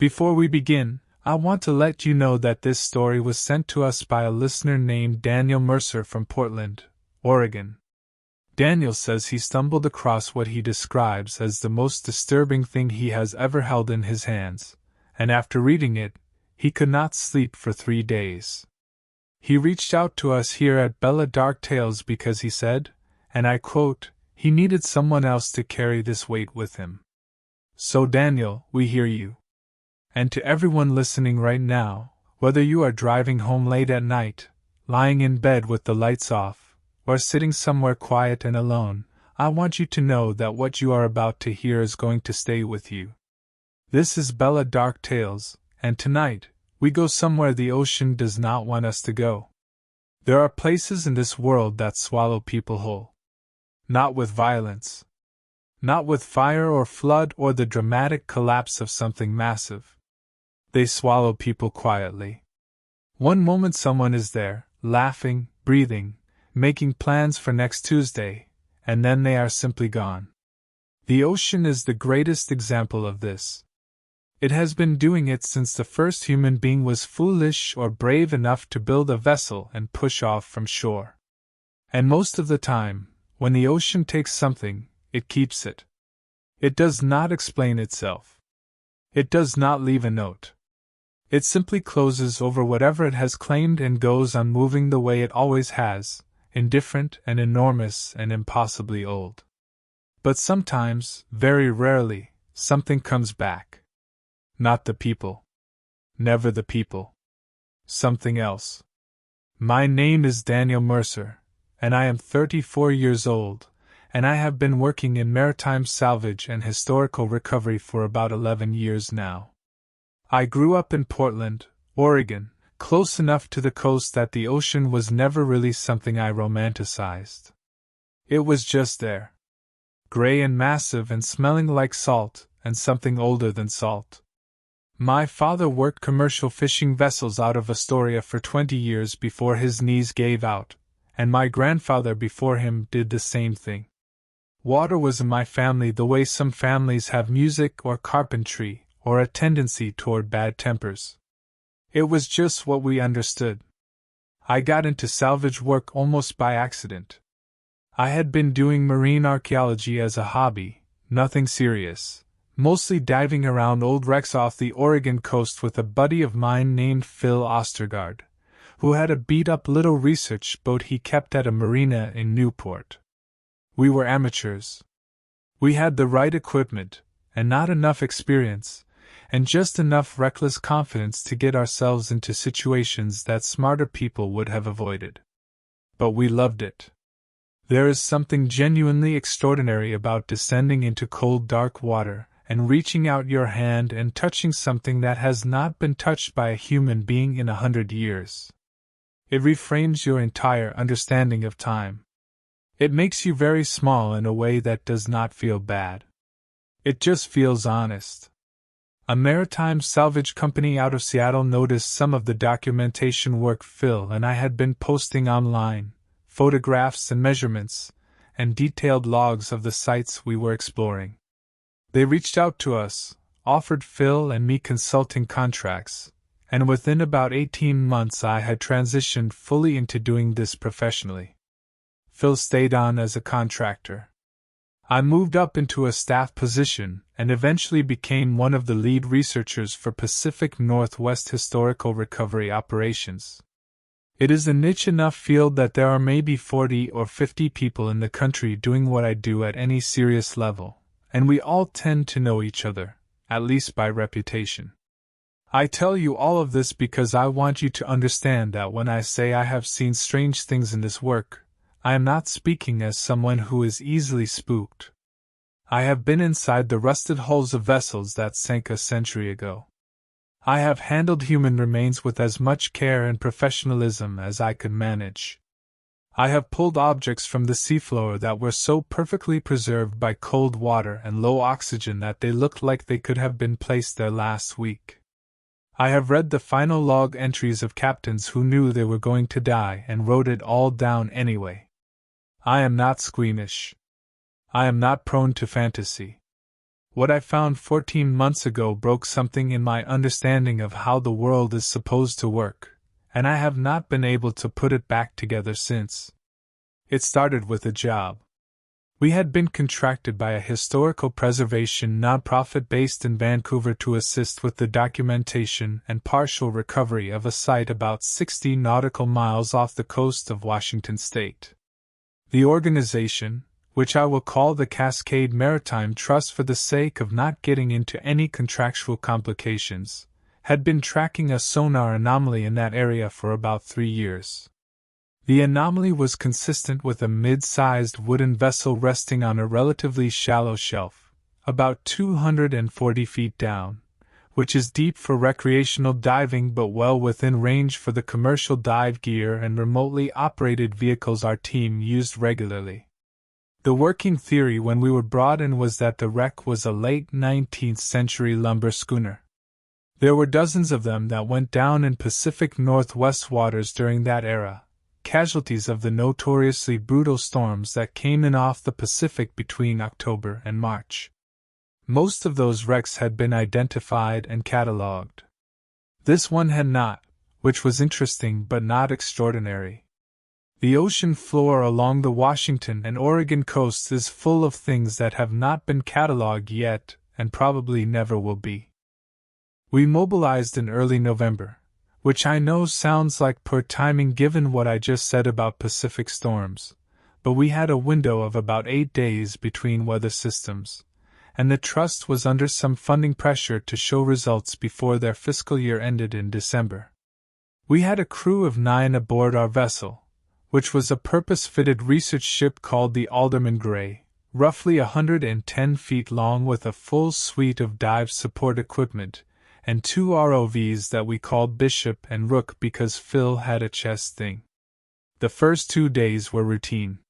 Before we begin, I want to let you know that this story was sent to us by a listener named Daniel Mercer from Portland, Oregon. Daniel says he stumbled across what he describes as the most disturbing thing he has ever held in his hands, and after reading it, he could not sleep for 3 days. He reached out to us here at Bella Dark Tales because he said, and I quote, he needed someone else to carry this weight with him. So Daniel, we hear you. And to everyone listening right now, whether you are driving home late at night, lying in bed with the lights off, or sitting somewhere quiet and alone, I want you to know that what you are about to hear is going to stay with you. This is Bella Dark Tales, and tonight, we go somewhere the ocean does not want us to go. There are places in this world that swallow people whole. Not with violence. Not with fire or flood or the dramatic collapse of something massive. They swallow people quietly. One moment someone is there, laughing, breathing, making plans for next Tuesday, and then they are simply gone. The ocean is the greatest example of this. It has been doing it since the first human being was foolish or brave enough to build a vessel and push off from shore. And most of the time, when the ocean takes something, it keeps it. It does not explain itself. It does not leave a note. It simply closes over whatever it has claimed and goes on moving the way it always has, indifferent and enormous and impossibly old. But sometimes, very rarely, something comes back. Not the people. Never the people. Something else. My name is Daniel Mercer, and I am 34 years old, and I have been working in maritime salvage and historical recovery for about 11 years now. I grew up in Portland, Oregon, close enough to the coast that the ocean was never really something I romanticized. It was just there. Gray and massive and smelling like salt, and something older than salt. My father worked commercial fishing vessels out of Astoria for 20 years before his knees gave out, and my grandfather before him did the same thing. Water was in my family the way some families have music or carpentry, or a tendency toward bad tempers. It was just what we understood. I got into salvage work almost by accident. I had been doing marine archaeology as a hobby, nothing serious, mostly diving around old wrecks off the Oregon coast with a buddy of mine named Phil Ostergaard, who had a beat-up little research boat he kept at a marina in Newport. We were amateurs. We had the right equipment, and not enough experience, and just enough reckless confidence to get ourselves into situations that smarter people would have avoided. But we loved it. There is something genuinely extraordinary about descending into cold, dark water and reaching out your hand and touching something that has not been touched by a human being in 100 years. It reframes your entire understanding of time. It makes you very small in a way that does not feel bad. It just feels honest. A maritime salvage company out of Seattle noticed some of the documentation work Phil and I had been posting online, photographs and measurements, and detailed logs of the sites we were exploring. They reached out to us, offered Phil and me consulting contracts, and within about 18 months I had transitioned fully into doing this professionally. Phil stayed on as a contractor. I moved up into a staff position and eventually became one of the lead researchers for Pacific Northwest historical recovery operations. It is a niche enough field that there are maybe 40 or 50 people in the country doing what I do at any serious level, and we all tend to know each other, at least by reputation. I tell you all of this because I want you to understand that when I say I have seen strange things in this work, I am not speaking as someone who is easily spooked. I have been inside the rusted hulls of vessels that sank a century ago. I have handled human remains with as much care and professionalism as I could manage. I have pulled objects from the seafloor that were so perfectly preserved by cold water and low oxygen that they looked like they could have been placed there last week. I have read the final log entries of captains who knew they were going to die and wrote it all down anyway. I am not squeamish. I am not prone to fantasy. What I found 14 months ago broke something in my understanding of how the world is supposed to work, and I have not been able to put it back together since. It started with a job. We had been contracted by a historical preservation nonprofit based in Vancouver to assist with the documentation and partial recovery of a site about 60 nautical miles off the coast of Washington state. The organization, which I will call the Cascade Maritime Trust for the sake of not getting into any contractual complications, had been tracking a sonar anomaly in that area for about 3 years. The anomaly was consistent with a mid-sized wooden vessel resting on a relatively shallow shelf, about 240 feet down, which is deep for recreational diving but well within range for the commercial dive gear and remotely operated vehicles our team used regularly. The working theory when we were brought in was that the wreck was a late 19th century lumber schooner. There were dozens of them that went down in Pacific Northwest waters during that era, casualties of the notoriously brutal storms that came in off the Pacific between October and March. Most of those wrecks had been identified and catalogued. This one had not, which was interesting but not extraordinary. The ocean floor along the Washington and Oregon coasts is full of things that have not been catalogued yet and probably never will be. We mobilized in early November, which I know sounds like poor timing given what I just said about Pacific storms, but we had a window of about 8 days between weather systems, and the Trust was under some funding pressure to show results before their fiscal year ended in December. We had a crew of 9 aboard our vessel, which was a purpose-fitted research ship called the Alderman Gray, roughly 110 feet long with a full suite of dive support equipment, and 2 ROVs that we called Bishop and Rook because Phil had a chest thing. The first 2 days were routine.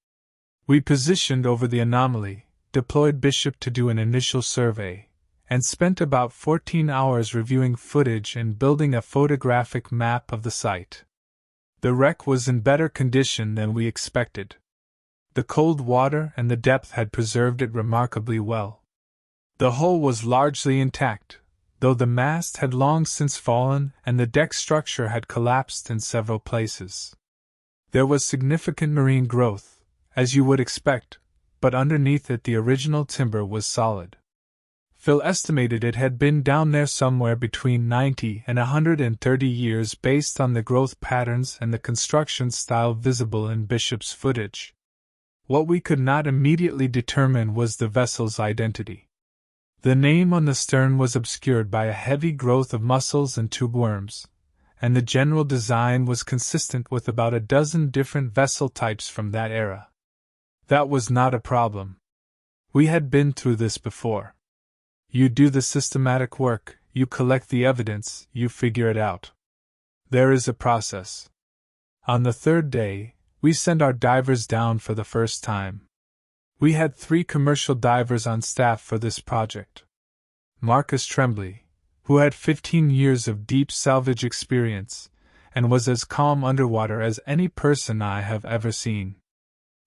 We positioned over the anomaly, deployed Bishop to do an initial survey, and spent about 14 hours reviewing footage and building a photographic map of the site. The wreck was in better condition than we expected. The cold water and the depth had preserved it remarkably well. The hull was largely intact, though the mast had long since fallen and the deck structure had collapsed in several places. There was significant marine growth, as you would expect, but underneath it the original timber was solid. Phil estimated it had been down there somewhere between 90 and 130 years based on the growth patterns and the construction style visible in Bishop's footage. What we could not immediately determine was the vessel's identity. The name on the stern was obscured by a heavy growth of mussels and tube worms, and the general design was consistent with about a dozen different vessel types from that era. That was not a problem. We had been through this before. You do the systematic work, you collect the evidence, you figure it out. There is a process. On the 3rd day, we send our divers down for the first time. We had 3 commercial divers on staff for this project. Marcus Tremblay, who had 15 years of deep salvage experience, and was as calm underwater as any person I have ever seen.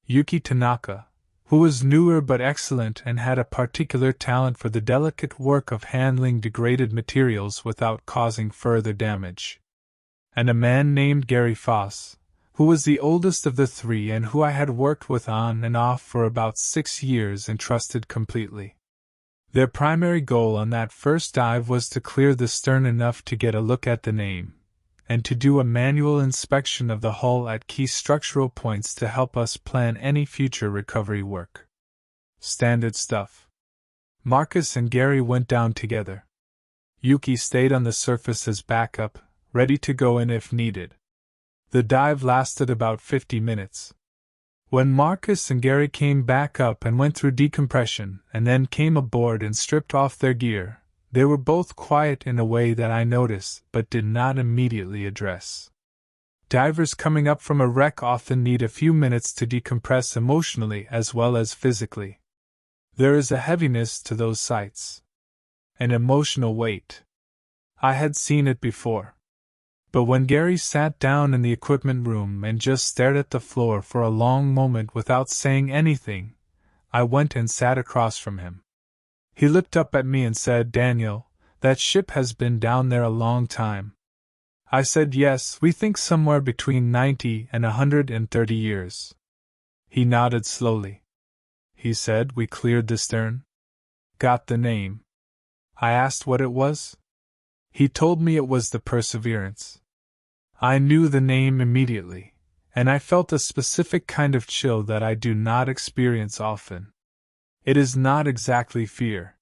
Yuki Tanaka, who was newer but excellent and had a particular talent for the delicate work of handling degraded materials without causing further damage. And a man named Gary Foss, who was the oldest of the 3 and who I had worked with on and off for about 6 years and trusted completely. Their primary goal on that first dive was to clear the stern enough to get a look at the name, and to do a manual inspection of the hull at key structural points to help us plan any future recovery work. Standard stuff. Marcus and Gary went down together. Yuki stayed on the surface as backup, ready to go in if needed. The dive lasted about 50 minutes. When Marcus and Gary came back up and went through decompression and then came aboard and stripped off their gear, they were both quiet in a way that I noticed but did not immediately address. Divers coming up from a wreck often need a few minutes to decompress emotionally as well as physically. There is a heaviness to those sights. An emotional weight. I had seen it before. But when Gary sat down in the equipment room and just stared at the floor for a long moment without saying anything, I went and sat across from him. He looked up at me and said, "Daniel, that ship has been down there a long time." I said, "Yes, we think somewhere between 90 and 130 years. He nodded slowly. He said, "We cleared the stern? Got the name?" I asked what it was. He told me it was the Perseverance. I knew the name immediately, and I felt a specific kind of chill that I do not experience often. It is not exactly fear.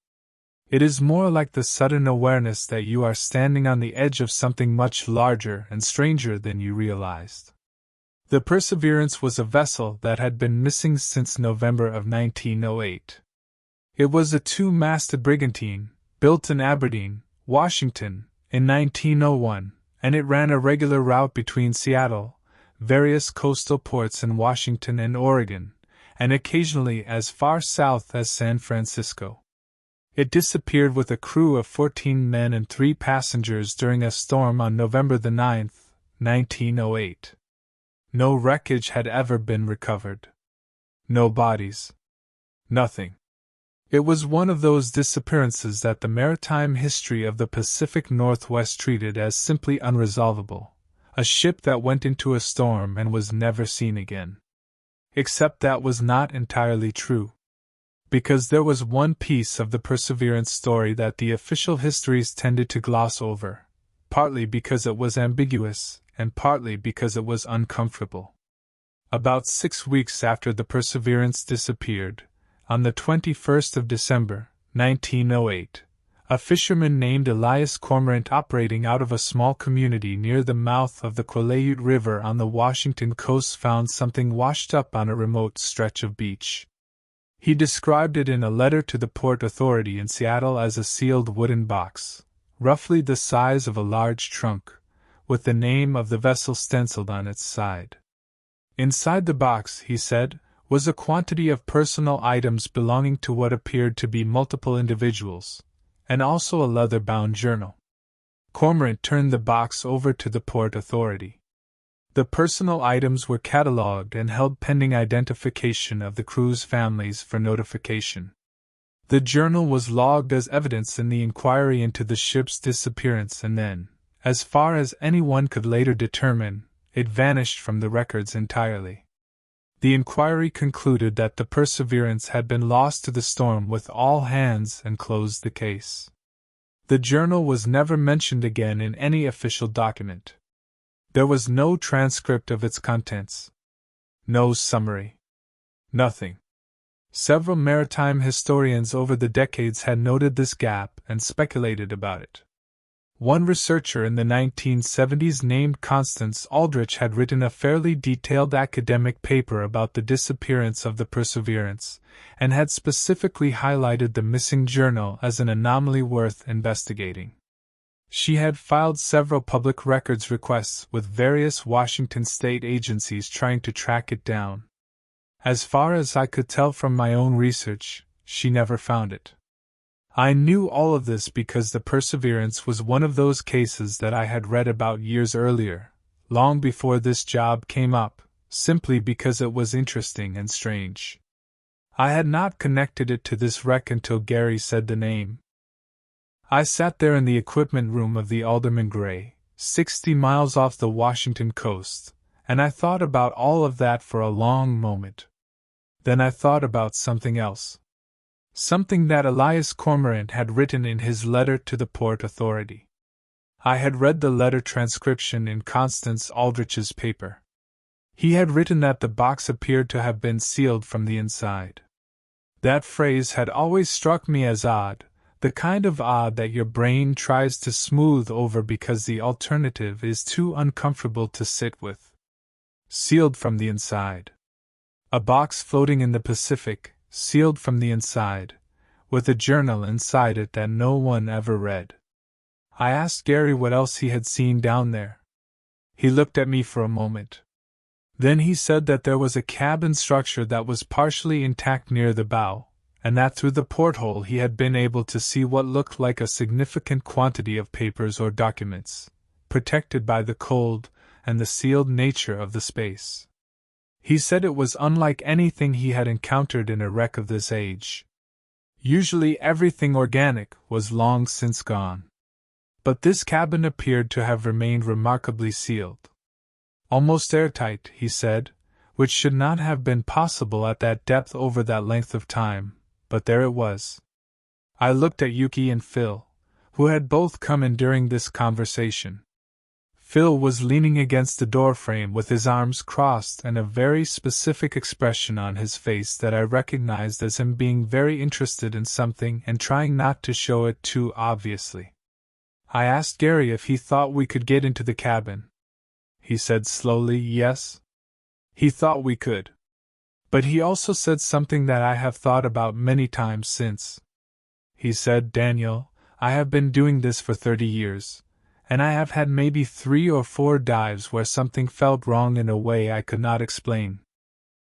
It is more like the sudden awareness that you are standing on the edge of something much larger and stranger than you realized. The Perseverance was a vessel that had been missing since November of 1908. It was a two-masted brigantine, built in Aberdeen, Washington, in 1901, and it ran a regular route between Seattle, various coastal ports in Washington and Oregon, and occasionally as far south as San Francisco. It disappeared with a crew of 14 men and 3 passengers during a storm on November the 9th, 1908. No wreckage had ever been recovered. No bodies. Nothing. It was one of those disappearances that the maritime history of the Pacific Northwest treated as simply unresolvable, a ship that went into a storm and was never seen again. Except that was not entirely true. Because there was one piece of the Perseverance story that the official histories tended to gloss over, partly because it was ambiguous, and partly because it was uncomfortable. About 6 weeks after the Perseverance disappeared, on the 21st of December, 1908, a fisherman named Elias Cormorant, operating out of a small community near the mouth of the Quileute River on the Washington coast, found something washed up on a remote stretch of beach. He described it in a letter to the Port Authority in Seattle as a sealed wooden box, roughly the size of a large trunk, with the name of the vessel stenciled on its side. Inside the box, he said, was a quantity of personal items belonging to what appeared to be multiple individuals, and also a leather-bound journal. Cormorant turned the box over to the Port Authority. The personal items were catalogued and held pending identification of the crew's families for notification. The journal was logged as evidence in the inquiry into the ship's disappearance, and then, as far as anyone could later determine, it vanished from the records entirely. The inquiry concluded that the Perseverance had been lost to the storm with all hands and closed the case. The journal was never mentioned again in any official document. There was no transcript of its contents. No summary. Nothing. Several maritime historians over the decades had noted this gap and speculated about it. One researcher in the 1970s named Constance Aldrich had written a fairly detailed academic paper about the disappearance of the Perseverance, and had specifically highlighted the missing journal as an anomaly worth investigating. She had filed several public records requests with various Washington state agencies trying to track it down. As far as I could tell from my own research, she never found it. I knew all of this because the Perseverance was one of those cases that I had read about years earlier, long before this job came up, simply because it was interesting and strange. I had not connected it to this wreck until Gary said the name. I sat there in the equipment room of the Alderman Gray, 60 miles off the Washington coast, and I thought about all of that for a long moment. Then I thought about something else. Something that Elias Cormorant had written in his letter to the Port Authority. I had read the letter transcription in Constance Aldrich's paper. He had written that the box appeared to have been sealed from the inside. That phrase had always struck me as odd, the kind of odd that your brain tries to smooth over because the alternative is too uncomfortable to sit with. Sealed from the inside. A box floating in the Pacific, sealed from the inside, with a journal inside it that no one ever read. I asked Gary what else he had seen down there. He looked at me for a moment. Then he said that there was a cabin structure that was partially intact near the bow, and that through the porthole he had been able to see what looked like a significant quantity of papers or documents, protected by the cold and the sealed nature of the space. He said it was unlike anything he had encountered in a wreck of this age. Usually everything organic was long since gone. But this cabin appeared to have remained remarkably sealed. Almost airtight, he said, which should not have been possible at that depth over that length of time, but there it was. I looked at Yuki and Phil, who had both come in during this conversation. Phil was leaning against the doorframe with his arms crossed and a very specific expression on his face that I recognized as him being very interested in something and trying not to show it too obviously. I asked Gary if he thought we could get into the cabin. He said slowly yes. He thought we could. But he also said something that I have thought about many times since. He said, "Daniel, I have been doing this for 30 years, and I have had maybe 3 or 4 dives where something felt wrong in a way I could not explain.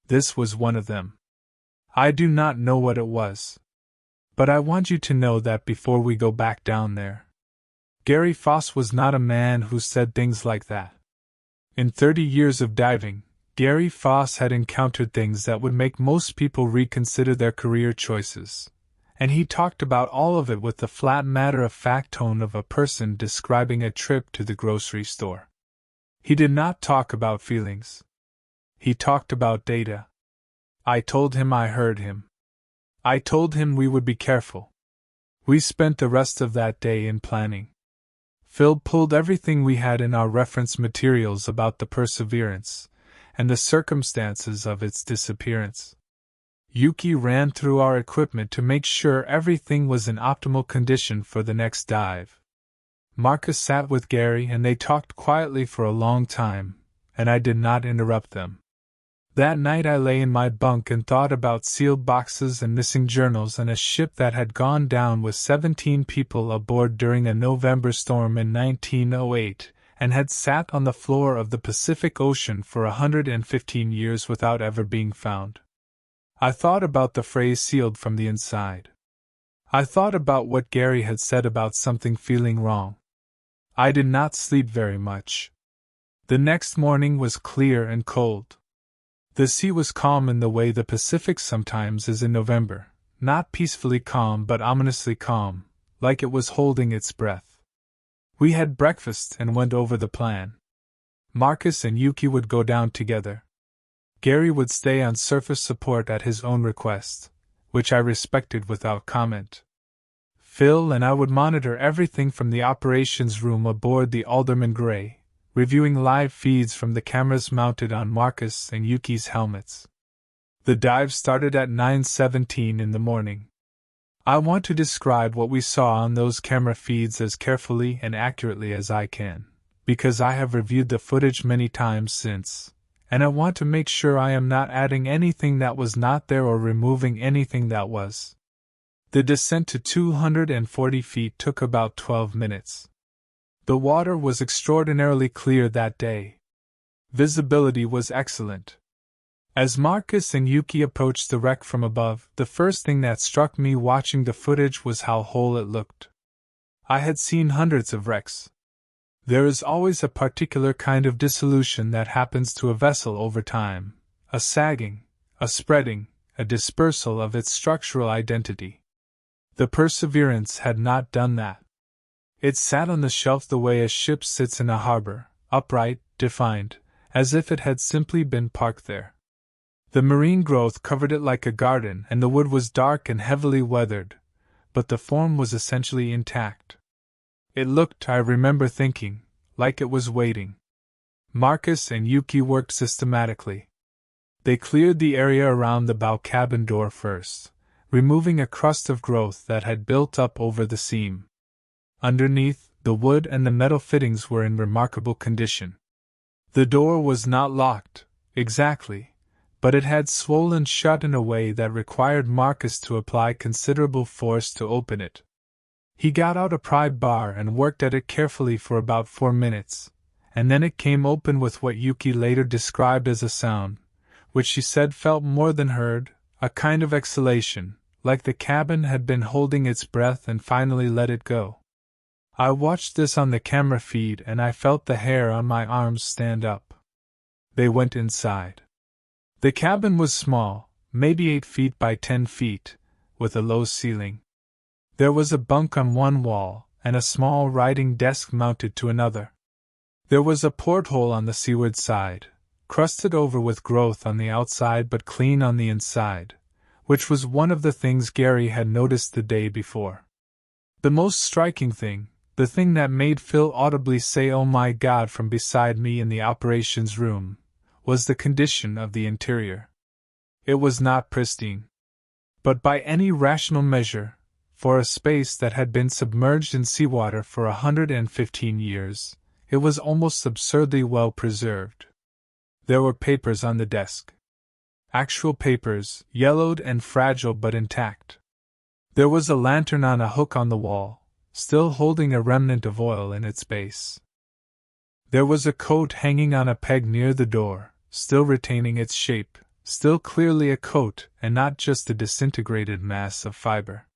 This was one of them. I do not know what it was. But I want you to know that before we go back down there." Gary Foss was not a man who said things like that. In 30 years of diving, Gary Foss had encountered things that would make most people reconsider their career choices, and he talked about all of it with the flat matter-of-fact tone of a person describing a trip to the grocery store. He did not talk about feelings. He talked about data. I told him I heard him. I told him we would be careful. We spent the rest of that day in planning. Phil pulled everything we had in our reference materials about the Perseverance, and the circumstances of its disappearance. Yuki ran through our equipment to make sure everything was in optimal condition for the next dive. Marcus sat with Gary and they talked quietly for a long time, and I did not interrupt them. That night I lay in my bunk and thought about sealed boxes and missing journals and a ship that had gone down with 17 people aboard during a November storm in 1908, and had sat on the floor of the Pacific Ocean for 115 years without ever being found. I thought about the phrase sealed from the inside. I thought about what Gary had said about something feeling wrong. I did not sleep very much. The next morning was clear and cold. The sea was calm in the way the Pacific sometimes is in November, not peacefully calm but ominously calm, like it was holding its breath. We had breakfast and went over the plan. Marcus and Yuki would go down together. Gary would stay on surface support at his own request, which I respected without comment. Phil and I would monitor everything from the operations room aboard the Alderman Gray, reviewing live feeds from the cameras mounted on Marcus and Yuki's helmets. The dive started at 9:17 in the morning. I want to describe what we saw on those camera feeds as carefully and accurately as I can, because I have reviewed the footage many times since, and I want to make sure I am not adding anything that was not there or removing anything that was. The descent to 240 feet took about 12 minutes. The water was extraordinarily clear that day. Visibility was excellent. As Marcus and Yuki approached the wreck from above, the first thing that struck me watching the footage was how whole it looked. I had seen hundreds of wrecks. There is always a particular kind of dissolution that happens to a vessel over time, a sagging, a spreading, a dispersal of its structural identity. The Perseverance had not done that. It sat on the shelf the way a ship sits in a harbor, upright, defined, as if it had simply been parked there. The marine growth covered it like a garden and the wood was dark and heavily weathered, but the form was essentially intact. It looked, I remember thinking, like it was waiting. Marcus and Yuki worked systematically. They cleared the area around the bow cabin door first, removing a crust of growth that had built up over the seam. Underneath, the wood and the metal fittings were in remarkable condition. The door was not locked, exactly, but it had swollen shut in a way that required Marcus to apply considerable force to open it. He got out a pry bar and worked at it carefully for about 4 minutes, and then it came open with what Yuki later described as a sound, which she said felt more than heard, a kind of exhalation, like the cabin had been holding its breath and finally let it go. I watched this on the camera feed and I felt the hair on my arms stand up. They went inside. The cabin was small, maybe 8 feet by 10 feet, with a low ceiling. There was a bunk on one wall, and a small writing desk mounted to another. There was a porthole on the seaward side, crusted over with growth on the outside but clean on the inside, which was one of the things Gary had noticed the day before. The most striking thing, the thing that made Phil audibly say "Oh my God" from beside me in the operations room, was the condition of the interior. It was not pristine. But by any rational measure, for a space that had been submerged in seawater for 115 years, it was almost absurdly well preserved. There were papers on the desk. Actual papers, yellowed and fragile but intact. There was a lantern on a hook on the wall, still holding a remnant of oil in its base. There was a coat hanging on a peg near the door, still retaining its shape, still clearly a coat and not just a disintegrated mass of fiber.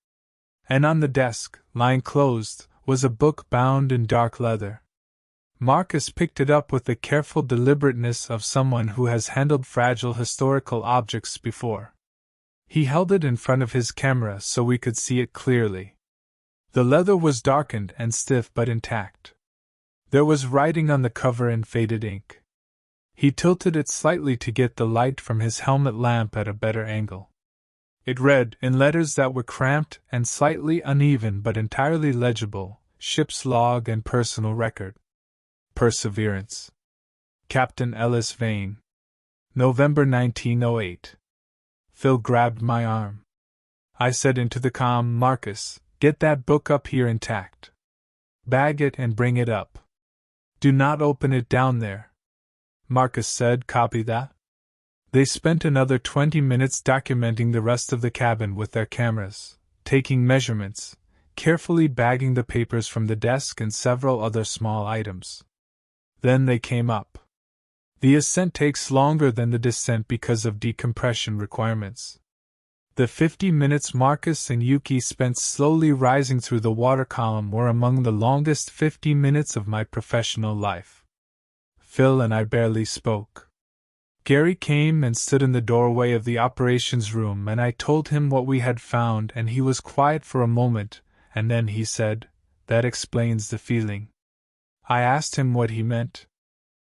And on the desk, lying closed, was a book bound in dark leather. Marcus picked it up with the careful deliberateness of someone who has handled fragile historical objects before. He held it in front of his camera so we could see it clearly. The leather was darkened and stiff but intact. There was writing on the cover in faded ink. He tilted it slightly to get the light from his helmet lamp at a better angle. It read, in letters that were cramped and slightly uneven but entirely legible, "Ship's log and personal record. Perseverance. Captain Ellis Vane. November 1908. Phil grabbed my arm. I said into the comm, "Marcus, get that book up here intact. Bag it and bring it up. Do not open it down there." Marcus said, "Copy that." They spent another 20 minutes documenting the rest of the cabin with their cameras, taking measurements, carefully bagging the papers from the desk and several other small items. Then they came up. The ascent takes longer than the descent because of decompression requirements. The 50 minutes Marcus and Yuki spent slowly rising through the water column were among the longest 50 minutes of my professional life. Phil and I barely spoke. Gary came and stood in the doorway of the operations room, and I told him what we had found, and he was quiet for a moment, and then he said, "That explains the feeling." I asked him what he meant.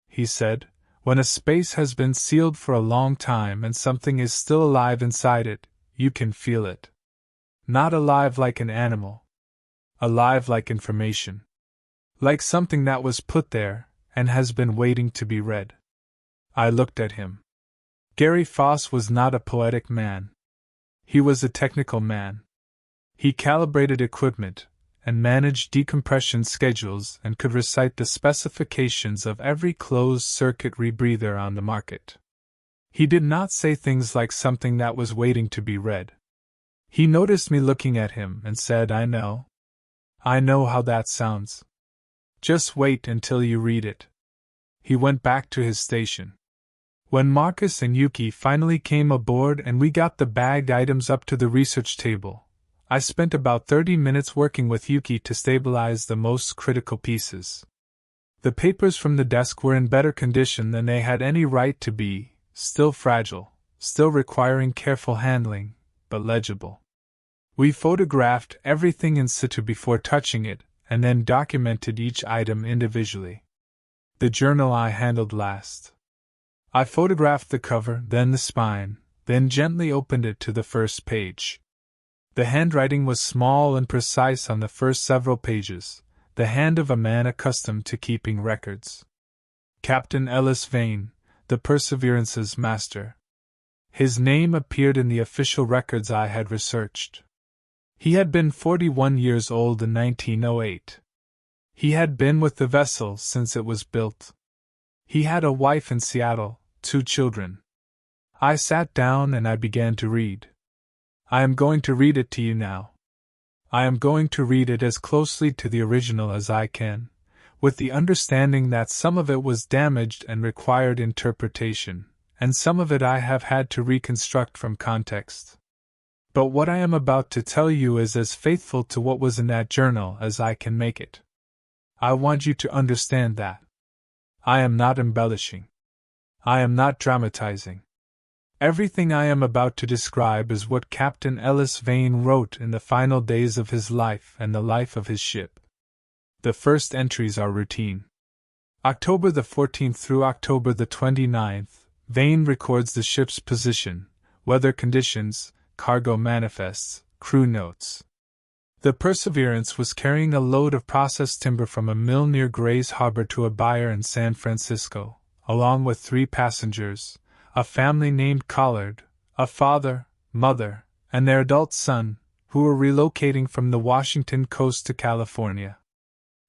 He said, "When a space has been sealed for a long time and something is still alive inside it, you can feel it. Not alive like an animal. Alive like information. Like something that was put there and has been waiting to be read." I looked at him. Gary Foss was not a poetic man. He was a technical man. He calibrated equipment, and managed decompression schedules, and could recite the specifications of every closed-circuit rebreather on the market. He did not say things like something that was waiting to be read. He noticed me looking at him and said, "I know. I know how that sounds. Just wait until you read it." He went back to his station. When Marcus and Yuki finally came aboard and we got the bagged items up to the research table, I spent about 30 minutes working with Yuki to stabilize the most critical pieces. The papers from the desk were in better condition than they had any right to be, still fragile, still requiring careful handling, but legible. We photographed everything in situ before touching it, and then documented each item individually. The journal I handled last. I photographed the cover, then the spine, then gently opened it to the first page. The handwriting was small and precise on the first several pages, the hand of a man accustomed to keeping records. Captain Ellis Vane, the Perseverance's master. His name appeared in the official records I had researched. He had been 41 years old in 1908. He had been with the vessel since it was built. He had a wife in Seattle, 2 children. I sat down and I began to read. I am going to read it to you now. I am going to read it as closely to the original as I can, with the understanding that some of it was damaged and required interpretation, and some of it I have had to reconstruct from context. But what I am about to tell you is as faithful to what was in that journal as I can make it. I want you to understand that. I am not embellishing. I am not dramatizing. Everything I am about to describe is what Captain Ellis Vane wrote in the final days of his life and the life of his ship. The first entries are routine. October the 14th through October the 29th, Vane records the ship's position, weather conditions, cargo manifests, crew notes. The Perseverance was carrying a load of processed timber from a mill near Gray's Harbor to a buyer in San Francisco, along with 3 passengers, a family named Collard, a father, mother, and their adult son, who were relocating from the Washington coast to California.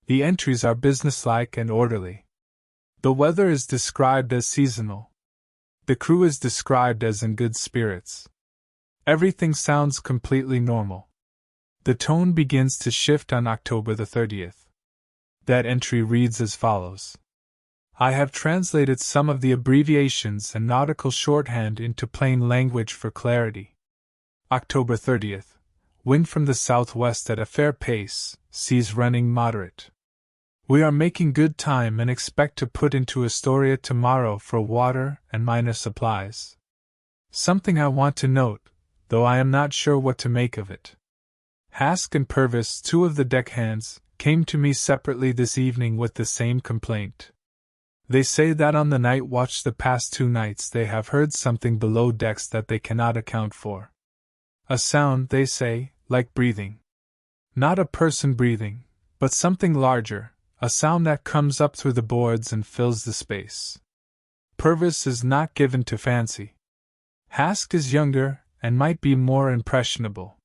The entries are businesslike and orderly. The weather is described as seasonal. The crew is described as in good spirits. Everything sounds completely normal. The tone begins to shift on October the 30th. That entry reads as follows. I have translated some of the abbreviations and nautical shorthand into plain language for clarity. October 30th. Wind from the southwest at a fair pace, seas running moderate. We are making good time and expect to put into Astoria tomorrow for water and minor supplies. Something I want to note, though I am not sure what to make of it. Hask and Purvis, 2 of the deckhands, came to me separately this evening with the same complaint. They say that on the night watch the past 2 nights they have heard something below decks that they cannot account for. A sound, they say, like breathing. Not a person breathing, but something larger, a sound that comes up through the boards and fills the space. Purvis is not given to fancy. Hask is younger and might be more impressionable.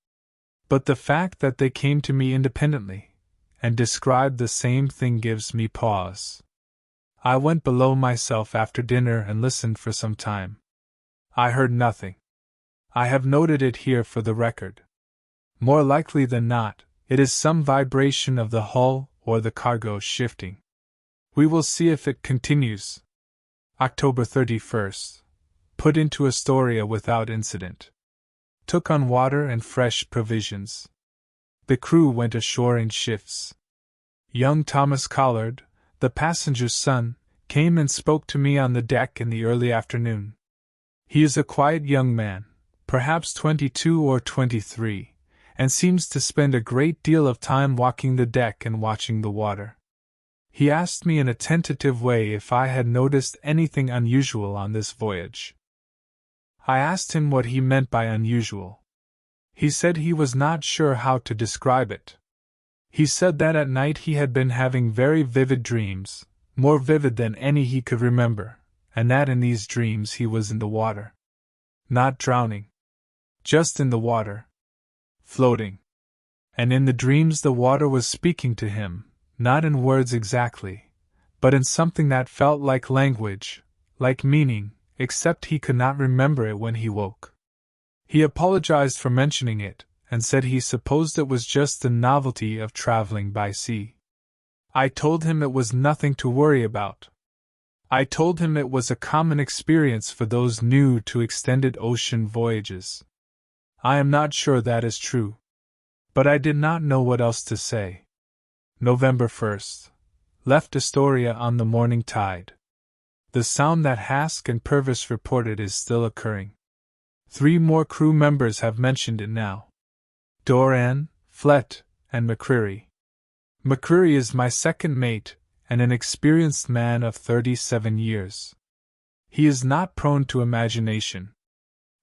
But the fact that they came to me independently and described the same thing gives me pause. I went below myself after dinner and listened for some time. I heard nothing. I have noted it here for the record. More likely than not, it is some vibration of the hull or the cargo shifting. We will see if it continues. October 31st. Put into Astoria without incident. Took on water and fresh provisions. The crew went ashore in shifts. Young Thomas Collard, the passenger's son, came and spoke to me on the deck in the early afternoon. He is a quiet young man, perhaps 22 or 23, and seems to spend a great deal of time walking the deck and watching the water. He asked me in a tentative way if I had noticed anything unusual on this voyage. I asked him what he meant by unusual. He said he was not sure how to describe it. He said that at night he had been having very vivid dreams, more vivid than any he could remember, and that in these dreams he was in the water. Not drowning. Just in the water. Floating. And in the dreams the water was speaking to him, not in words exactly, but in something that felt like language, like meaning, except he could not remember it when he woke. He apologized for mentioning it, and said he supposed it was just the novelty of traveling by sea. I told him it was nothing to worry about. I told him it was a common experience for those new to extended ocean voyages. I am not sure that is true. But I did not know what else to say. November 1st. Left Astoria on the morning tide. The sound that Hask and Purvis reported is still occurring. 3 more crew members have mentioned it now. Doran, Flett, and McCreary. McCreary is my second mate, and an experienced man of 37 years. He is not prone to imagination.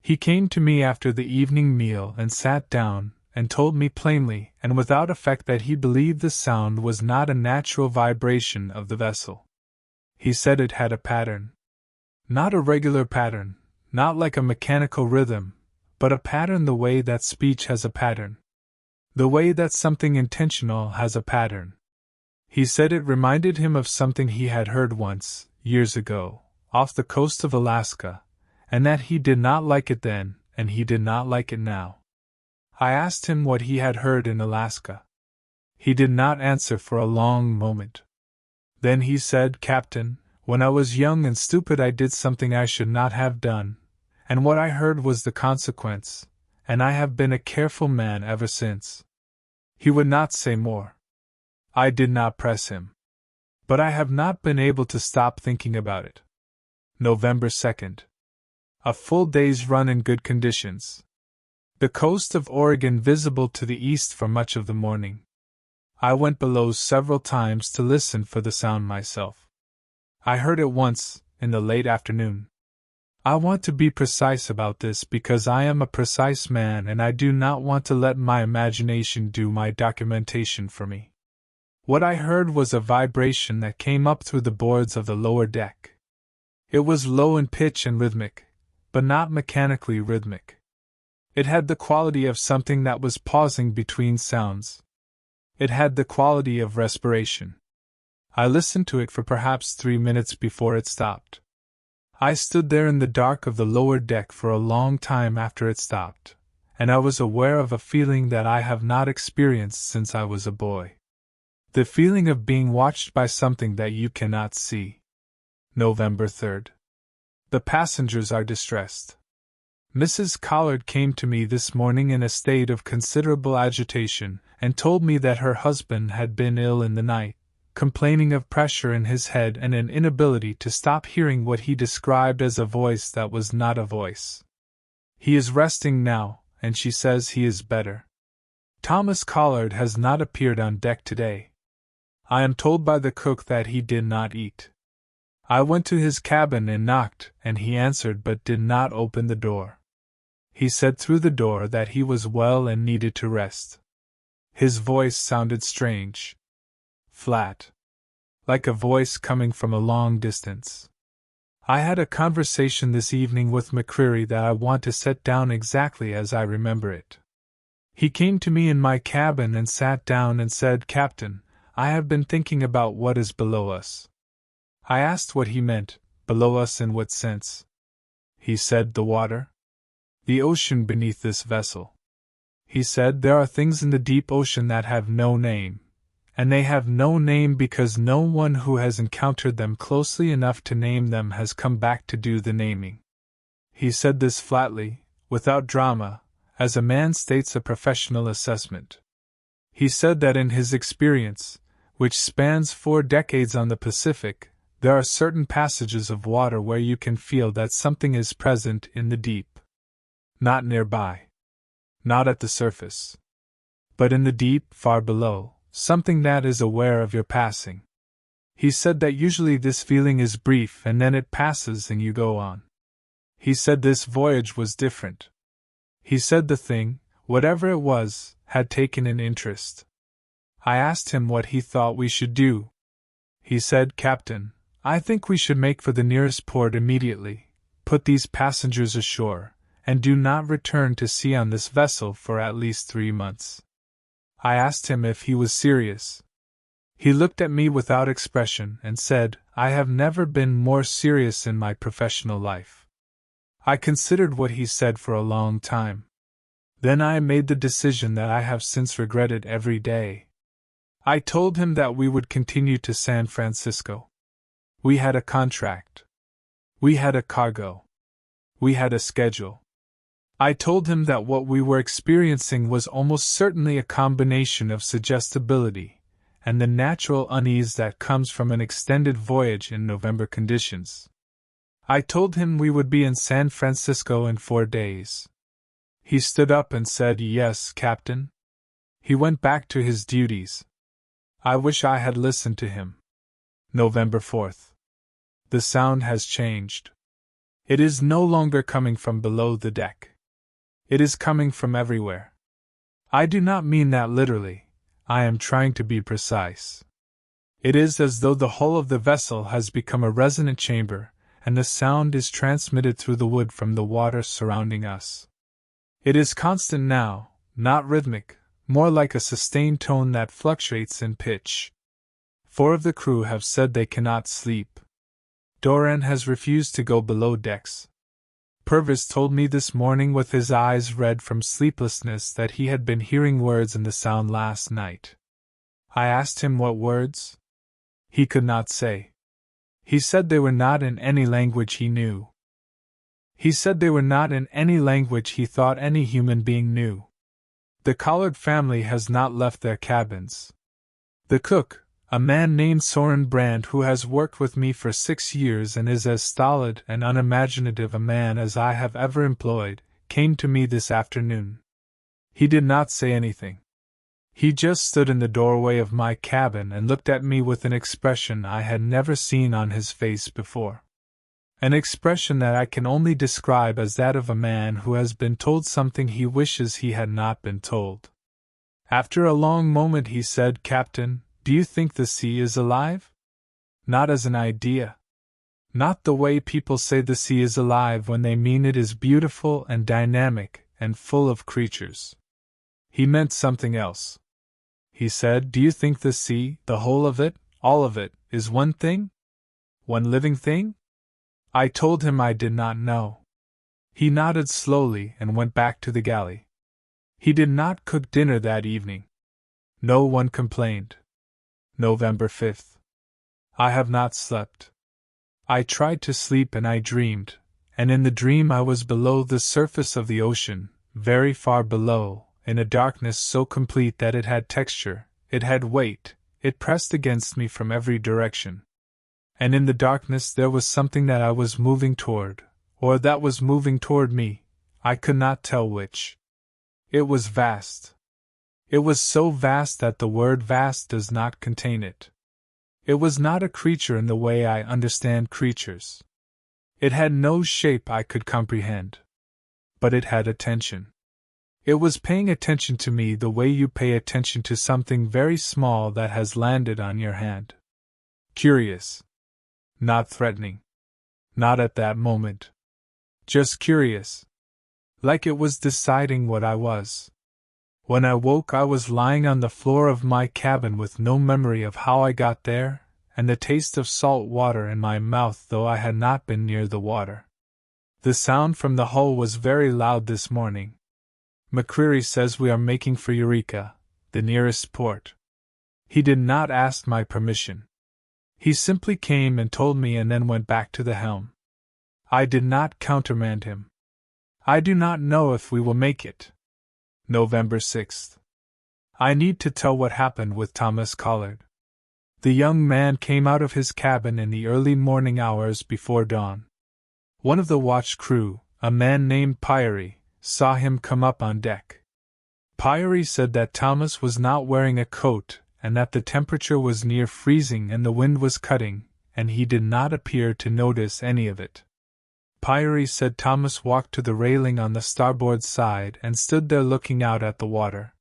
He came to me after the evening meal and sat down, and told me plainly and without effect that he believed the sound was not a natural vibration of the vessel. He said it had a pattern. Not a regular pattern, not like a mechanical rhythm, but a pattern the way that speech has a pattern. The way that something intentional has a pattern. He said it reminded him of something he had heard once, years ago, off the coast of Alaska, and that he did not like it then, and he did not like it now. I asked him what he had heard in Alaska. He did not answer for a long moment. Then he said, "Captain, when I was young and stupid I did something I should not have done, and what I heard was the consequence, and I have been a careful man ever since." He would not say more. I did not press him. But I have not been able to stop thinking about it. November 2nd. A full day's run in good conditions. The coast of Oregon visible to the east for much of the morning. I went below several times to listen for the sound myself. I heard it once, in the late afternoon. I want to be precise about this because I am a precise man and I do not want to let my imagination do my documentation for me. What I heard was a vibration that came up through the boards of the lower deck. It was low in pitch and rhythmic, but not mechanically rhythmic. It had the quality of something that was pausing between sounds. It had the quality of respiration. I listened to it for perhaps 3 minutes before it stopped. I stood there in the dark of the lower deck for a long time after it stopped, and I was aware of a feeling that I have not experienced since I was a boy. The feeling of being watched by something that you cannot see. November 3rd. The passengers are distressed. Mrs. Collard came to me this morning in a state of considerable agitation, and told me that her husband had been ill in the night, complaining of pressure in his head and an inability to stop hearing what he described as a voice that was not a voice. He is resting now, and she says he is better. Thomas Collard has not appeared on deck today. I am told by the cook that he did not eat. I went to his cabin and knocked, and he answered but did not open the door. He said through the door that he was well and needed to rest. His voice sounded strange. Flat. Like a voice coming from a long distance. I had a conversation this evening with McCreary that I want to set down exactly as I remember it. He came to me in my cabin and sat down and said, "Captain, I have been thinking about what is below us." I asked what he meant, below us in what sense. He said, "The water. The ocean beneath this vessel." He said, "There are things in the deep ocean that have no name, and they have no name because no one who has encountered them closely enough to name them has come back to do the naming." He said this flatly, without drama, as a man states a professional assessment. He said that in his experience, which spans 4 decades on the Pacific, there are certain passages of water where you can feel that something is present in the deep. Not nearby. Not at the surface. But in the deep, far below, something that is aware of your passing. He said that usually this feeling is brief and then it passes and you go on. He said this voyage was different. He said the thing, whatever it was, had taken an interest. I asked him what he thought we should do. He said, "Captain, I think we should make for the nearest port immediately, put these passengers ashore, and do not return to sea on this vessel for at least 3 months. I asked him if he was serious. He looked at me without expression and said, "I have never been more serious in my professional life." I considered what he said for a long time. Then I made the decision that I have since regretted every day. I told him that we would continue to San Francisco. We had a contract. We had a cargo. We had a schedule. I told him that what we were experiencing was almost certainly a combination of suggestibility and the natural unease that comes from an extended voyage in November conditions. I told him we would be in San Francisco in 4 days. He stood up and said, "Yes, Captain." He went back to his duties. I wish I had listened to him. November 4th. The sound has changed. It is no longer coming from below the deck. It is coming from everywhere. I do not mean that literally, I am trying to be precise. It is as though the hull of the vessel has become a resonant chamber, and the sound is transmitted through the wood from the water surrounding us. It is constant now, not rhythmic, more like a sustained tone that fluctuates in pitch. 4 of the crew have said they cannot sleep. Doran has refused to go below decks. Purvis told me this morning with his eyes red from sleeplessness that he had been hearing words in the sound last night. I asked him what words. He could not say. He said they were not in any language he knew. He said they were not in any language he thought any human being knew. The Collard family has not left their cabins. The cook, A man named Soren Brandt, who has worked with me for 6 years and is as stolid and unimaginative a man as I have ever employed, came to me this afternoon. He did not say anything. He just stood in the doorway of my cabin and looked at me with an expression I had never seen on his face before. An expression that I can only describe as that of a man who has been told something he wishes he had not been told. After a long moment he said, "Captain, do you think the sea is alive?" Not as an idea. Not the way people say the sea is alive when they mean it is beautiful and dynamic and full of creatures. He meant something else. He said, "Do you think the sea, the whole of it, all of it, is one thing? One living thing?" I told him I did not know. He nodded slowly and went back to the galley. He did not cook dinner that evening. No one complained. November 5th. I have not slept. I tried to sleep and I dreamed, and in the dream I was below the surface of the ocean, very far below, in a darkness so complete that it had texture, it had weight, it pressed against me from every direction. And in the darkness there was something that I was moving toward, or that was moving toward me, I could not tell which. It was vast. It was so vast that the word vast does not contain it. It was not a creature in the way I understand creatures. It had no shape I could comprehend. But it had attention. It was paying attention to me the way you pay attention to something very small that has landed on your hand. Curious. Not threatening. Not at that moment. Just curious. Like it was deciding what I was. When I woke I was lying on the floor of my cabin with no memory of how I got there, and the taste of salt water in my mouth though I had not been near the water. The sound from the hull was very loud this morning. McCreary says we are making for Eureka, the nearest port. He did not ask my permission. He simply came and told me and then went back to the helm. I did not countermand him. I do not know if we will make it. November 6th. I need to tell what happened with Thomas Collard. The young man came out of his cabin in the early morning hours before dawn. One of the watch crew, a man named Pyrie, saw him come up on deck. Pyrie said that Thomas was not wearing a coat and that the temperature was near freezing and the wind was cutting, and he did not appear to notice any of it. Pyrie said Thomas walked to the railing on the starboard side and stood there looking out at the water.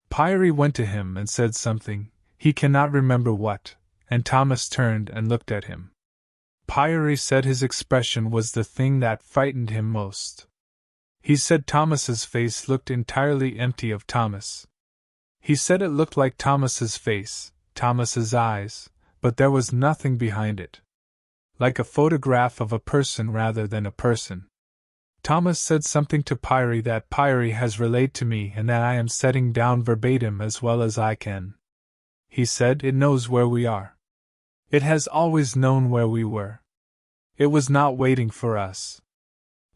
Pyrie went to him and said something, he cannot remember what, and Thomas turned and looked at him. Pyrie said his expression was the thing that frightened him most. He said Thomas's face looked entirely empty of Thomas. He said it looked like Thomas's face, Thomas's eyes, but there was nothing behind it. Like a photograph of a person rather than a person. Thomas said something to Pyrie that Pyrie has relayed to me and that I am setting down verbatim as well as I can. He said it knows where we are. It has always known where we were. It was not waiting for us.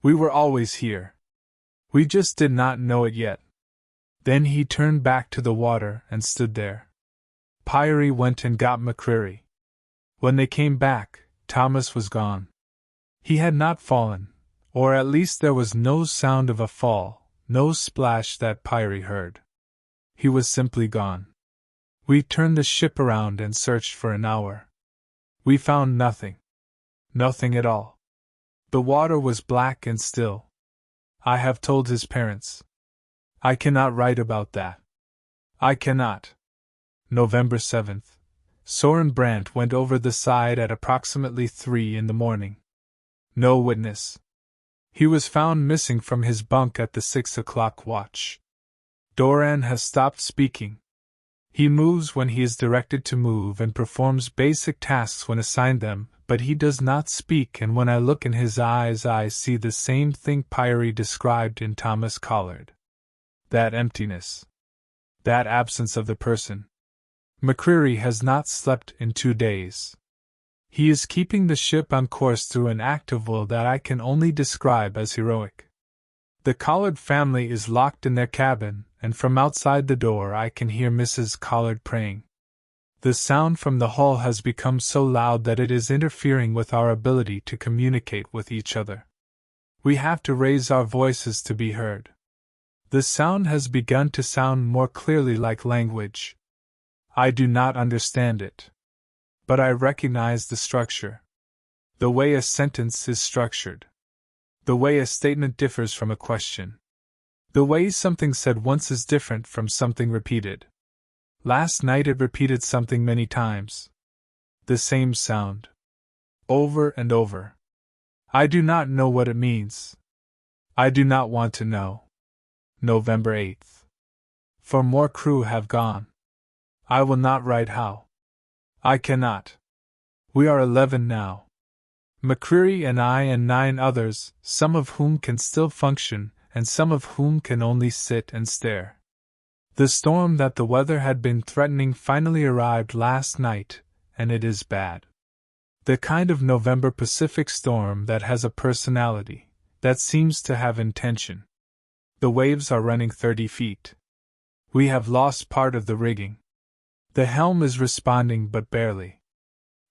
We were always here. We just did not know it yet. Then he turned back to the water and stood there. Pyrie went and got McCreary. When they came back, Thomas was gone. He had not fallen, or at least there was no sound of a fall, no splash that Pyrie heard. He was simply gone. We turned the ship around and searched for an hour. We found nothing. Nothing at all. The water was black and still. I have told his parents. I cannot write about that. I cannot. November 7th. Soren Brandt went over the side at approximately 3 in the morning. No witness. He was found missing from his bunk at the 6 o'clock watch. Doran has stopped speaking. He moves when he is directed to move and performs basic tasks when assigned them, but he does not speak, and when I look in his eyes I see the same thing Pyrie described in Thomas Collard. That emptiness. That absence of the person. McCreary has not slept in 2 days. He is keeping the ship on course through an act of will that I can only describe as heroic. The Collard family is locked in their cabin, and from outside the door I can hear Mrs. Collard praying. The sound from the hull has become so loud that it is interfering with our ability to communicate with each other. We have to raise our voices to be heard. The sound has begun to sound more clearly like language. I do not understand it. But I recognize the structure. The way a sentence is structured. The way a statement differs from a question. The way something said once is different from something repeated. Last night it repeated something many times. The same sound. Over and over. I do not know what it means. I do not want to know. November 8th. For more crew have gone. I will not write how. I cannot. We are 11 now. McCreary and I and 9 others, some of whom can still function, and some of whom can only sit and stare. The storm that the weather had been threatening finally arrived last night, and it is bad. The kind of November Pacific storm that has a personality, that seems to have intention. The waves are running 30 feet. We have lost part of the rigging. The helm is responding but barely.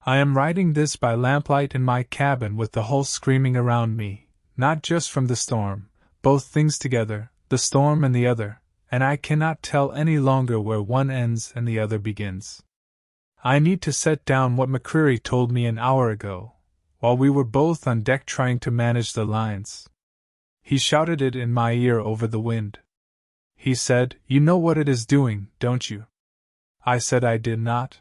I am writing this by lamplight in my cabin with the hull screaming around me, not just from the storm, both things together, the storm and the other, and I cannot tell any longer where one ends and the other begins. I need to set down what McCreary told me an hour ago, while we were both on deck trying to manage the lines. He shouted it in my ear over the wind. He said, "You know what it is doing, don't you?" I said I did not.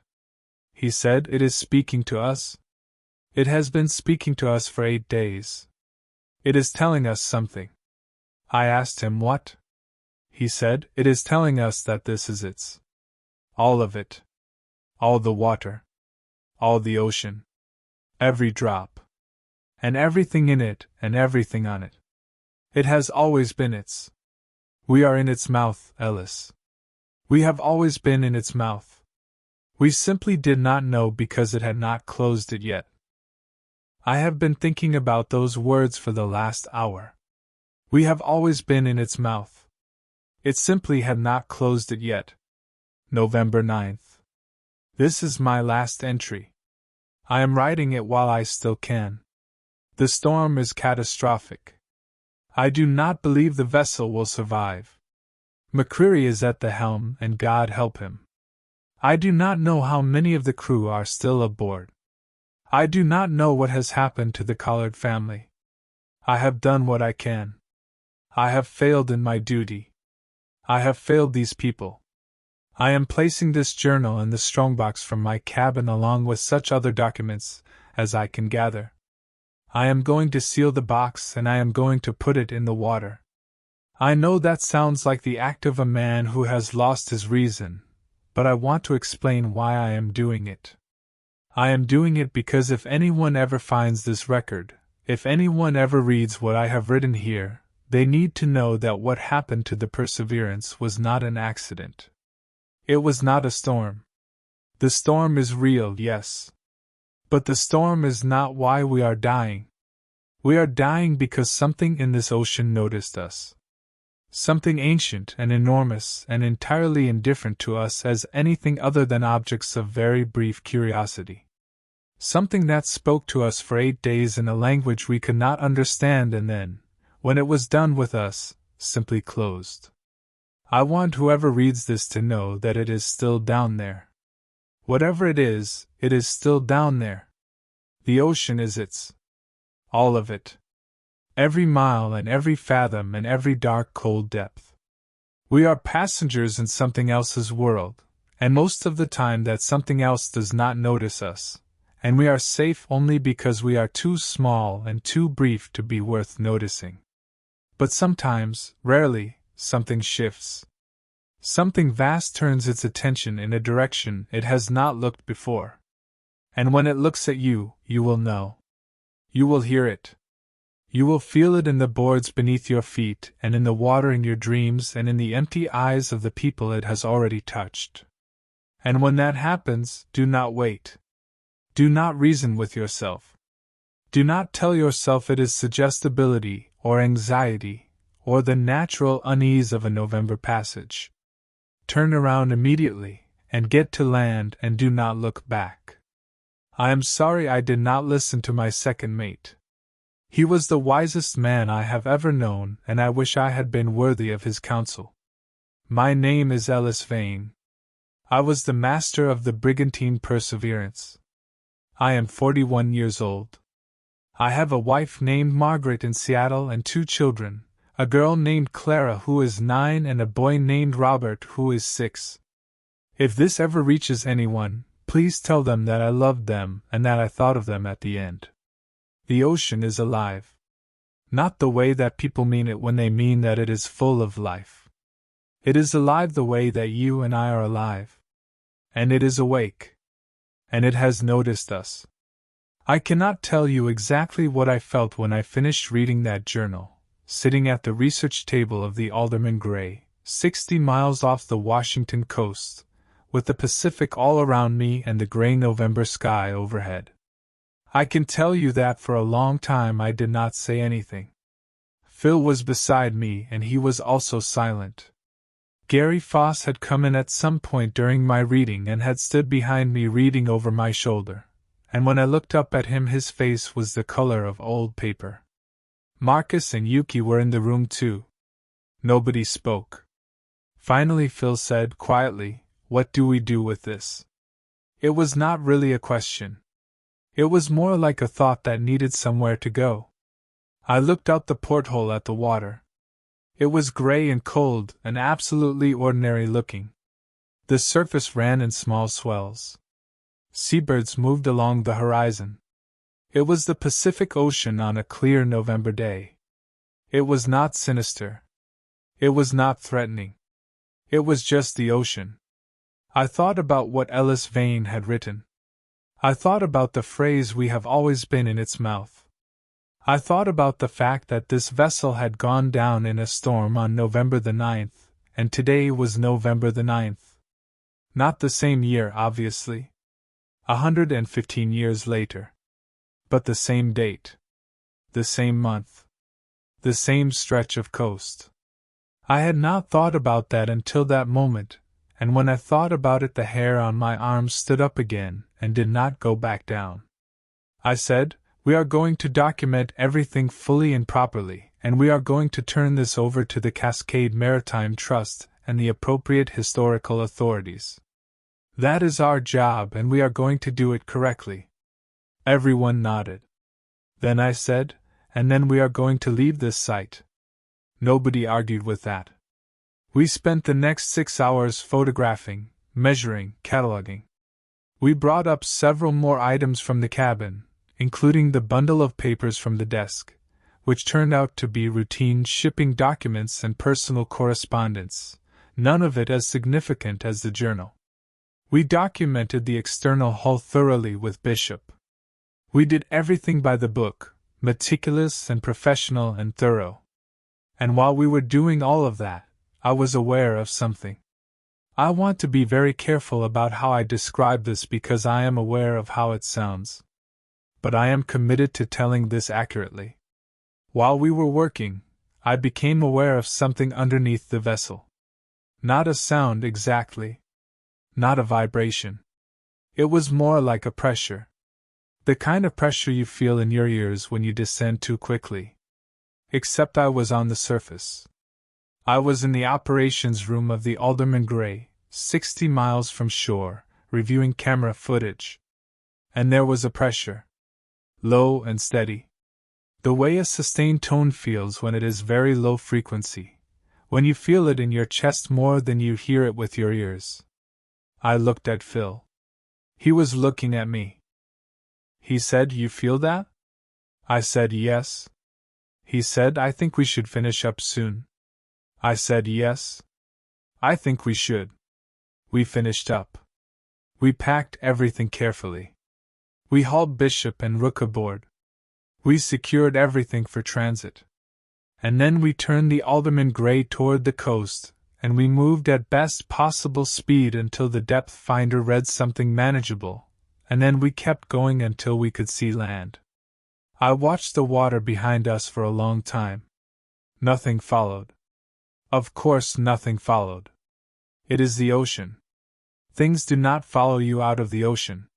He said, "It is speaking to us. It has been speaking to us for 8 days. It is telling us something." I asked him what. He said, "It is telling us that this is its. All of it. All the water. All the ocean. Every drop. And everything in it and everything on it. It has always been its. We are in its mouth, Ellis. We have always been in its mouth. We simply did not know because it had not closed it yet." I have been thinking about those words for the last hour. We have always been in its mouth. It simply had not closed it yet. November 9th. This is my last entry. I am writing it while I still can. The storm is catastrophic. I do not believe the vessel will survive. McCreary is at the helm, and God help him. I do not know how many of the crew are still aboard. I do not know what has happened to the Collard family. I have done what I can. I have failed in my duty. I have failed these people. I am placing this journal in the strongbox from my cabin along with such other documents as I can gather. I am going to seal the box and I am going to put it in the water. I know that sounds like the act of a man who has lost his reason, but I want to explain why I am doing it. I am doing it because if anyone ever finds this record, if anyone ever reads what I have written here, they need to know that what happened to the Perseverance was not an accident. It was not a storm. The storm is real, yes. But the storm is not why we are dying. We are dying because something in this ocean noticed us. Something ancient and enormous and entirely indifferent to us as anything other than objects of very brief curiosity. Something that spoke to us for 8 days in a language we could not understand and then, when it was done with us, simply closed. I want whoever reads this to know that it is still down there. Whatever it is still down there. The ocean is its. All of it. Every mile and every fathom and every dark cold depth. We are passengers in something else's world, and most of the time that something else does not notice us, and we are safe only because we are too small and too brief to be worth noticing. But sometimes, rarely, something shifts. Something vast turns its attention in a direction it has not looked before. And when it looks at you, you will know. You will hear it. You will feel it in the boards beneath your feet and in the water in your dreams and in the empty eyes of the people it has already touched. And when that happens, do not wait. Do not reason with yourself. Do not tell yourself it is suggestibility or anxiety or the natural unease of a November passage. Turn around immediately and get to land and do not look back. I am sorry I did not listen to my second mate. He was the wisest man I have ever known, and I wish I had been worthy of his counsel. My name is Ellis Vane. I was the master of the brigantine Perseverance. I am 41 years old. I have a wife named Margaret in Seattle and 2 children, a girl named Clara who is 9 and a boy named Robert who is 6. If this ever reaches anyone, please tell them that I loved them and that I thought of them at the end. The ocean is alive. Not the way that people mean it when they mean that it is full of life. It is alive the way that you and I are alive. And it is awake. And it has noticed us. I cannot tell you exactly what I felt when I finished reading that journal, sitting at the research table of the Alderman Gray, 60 miles off the Washington coast, with the Pacific all around me and the gray November sky overhead. I can tell you that for a long time I did not say anything. Phil was beside me and he was also silent. Gary Foss had come in at some point during my reading and had stood behind me reading over my shoulder, and when I looked up at him his face was the color of old paper. Marcus and Yuki were in the room too. Nobody spoke. Finally Phil said quietly, "What do we do with this?" It was not really a question. It was more like a thought that needed somewhere to go. I looked out the porthole at the water. It was gray and cold and absolutely ordinary looking. The surface ran in small swells. Seabirds moved along the horizon. It was the Pacific Ocean on a clear November day. It was not sinister. It was not threatening. It was just the ocean. I thought about what Ellis Vane had written. I thought about the phrase "we have always been in its mouth." I thought about the fact that this vessel had gone down in a storm on November the 9th, and today was November the 9th. Not the same year, obviously. 115 years later. But the same date. The same month. The same stretch of coast. I had not thought about that until that moment, and when I thought about it the hair on my arms stood up again and did not go back down. I said, "We are going to document everything fully and properly, and we are going to turn this over to the Cascade Maritime Trust and the appropriate historical authorities. That is our job and we are going to do it correctly." Everyone nodded. Then I said, "And then we are going to leave this site." Nobody argued with that. We spent the next 6 hours photographing, measuring, cataloging. We brought up several more items from the cabin, including the bundle of papers from the desk, which turned out to be routine shipping documents and personal correspondence, none of it as significant as the journal. We documented the external hull thoroughly with Bishop. We did everything by the book, meticulous and professional and thorough. And while we were doing all of that, I was aware of something. I want to be very careful about how I describe this because I am aware of how it sounds. But I am committed to telling this accurately. While we were working, I became aware of something underneath the vessel. Not a sound exactly. Not a vibration. It was more like a pressure. The kind of pressure you feel in your ears when you descend too quickly. Except I was on the surface. I was in the operations room of the Alderman Gray, 60 miles from shore, reviewing camera footage. And there was a pressure. Low and steady. The way a sustained tone feels when it is very low frequency, when you feel it in your chest more than you hear it with your ears. I looked at Phil. He was looking at me. He said, "You feel that?" I said, "Yes." He said, "I think we should finish up soon." I said, "Yes. I think we should." We finished up. We packed everything carefully. We hauled Bishop and Rook aboard. We secured everything for transit. And then we turned the Alderman Gray toward the coast, and we moved at best possible speed until the depth finder read something manageable, and then we kept going until we could see land. I watched the water behind us for a long time. Nothing followed. Of course nothing followed. It is the ocean. Things do not follow you out of the ocean.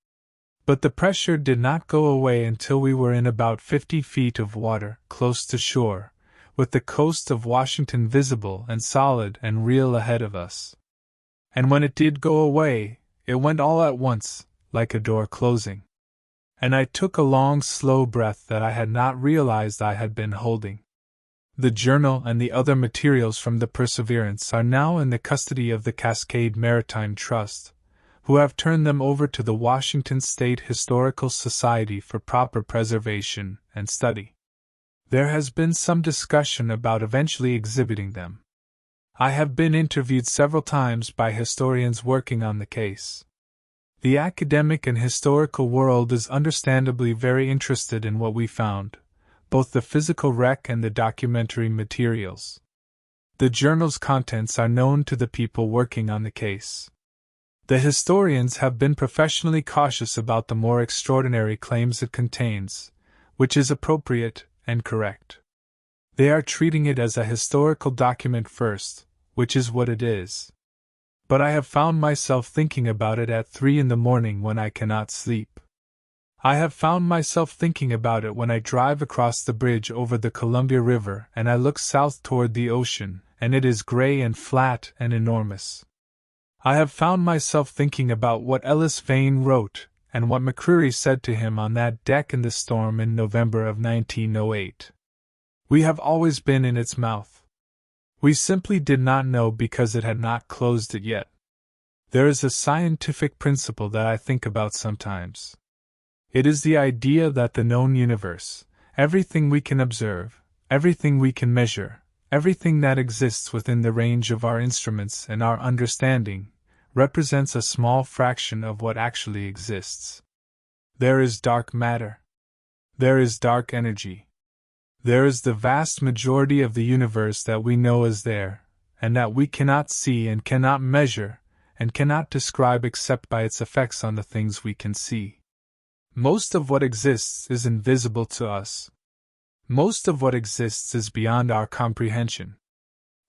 But the pressure did not go away until we were in about 50 feet of water, close to shore, with the coast of Washington visible and solid and real ahead of us. And when it did go away, it went all at once, like a door closing. And I took a long, slow breath that I had not realized I had been holding. The journal and the other materials from the Perseverance are now in the custody of the Cascade Maritime Trust, who have turned them over to the Washington State Historical Society for proper preservation and study. There has been some discussion about eventually exhibiting them. I have been interviewed several times by historians working on the case. The academic and historical world is understandably very interested in what we found, both the physical wreck and the documentary materials. The journal's contents are known to the people working on the case. The historians have been professionally cautious about the more extraordinary claims it contains, which is appropriate and correct. They are treating it as a historical document first, which is what it is. But I have found myself thinking about it at 3 in the morning when I cannot sleep. I have found myself thinking about it when I drive across the bridge over the Columbia River and I look south toward the ocean, and it is gray and flat and enormous. I have found myself thinking about what Ellis Vane wrote and what McCreary said to him on that deck in the storm in November of 1908. We have always been in its mouth. We simply did not know because it had not closed it yet. There is a scientific principle that I think about sometimes. It is the idea that the known universe, everything we can observe, everything we can measure, everything that exists within the range of our instruments and our understanding, represents a small fraction of what actually exists. There is dark matter. There is dark energy. There is the vast majority of the universe that we know is there, and that we cannot see and cannot measure, and cannot describe except by its effects on the things we can see. Most of what exists is invisible to us. Most of what exists is beyond our comprehension.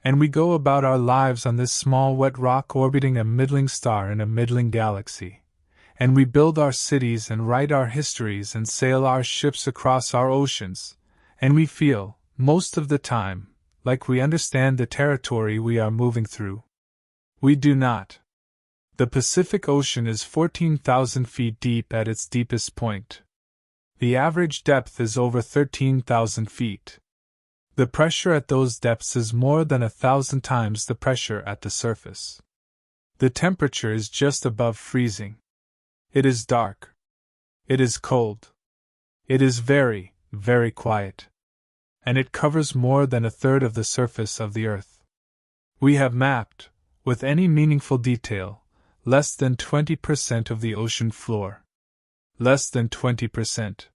And we go about our lives on this small wet rock orbiting a middling star in a middling galaxy. And we build our cities and write our histories and sail our ships across our oceans. And we feel, most of the time, like we understand the territory we are moving through. We do not. The Pacific Ocean is 14,000 feet deep at its deepest point. The average depth is over 13,000 feet. The pressure at those depths is more than 1,000 times the pressure at the surface. The temperature is just above freezing. It is dark. It is cold. It is very, very quiet. And it covers more than a third of the surface of the Earth. We have mapped, with any meaningful detail, less than 20% of the ocean floor. Less than 20%.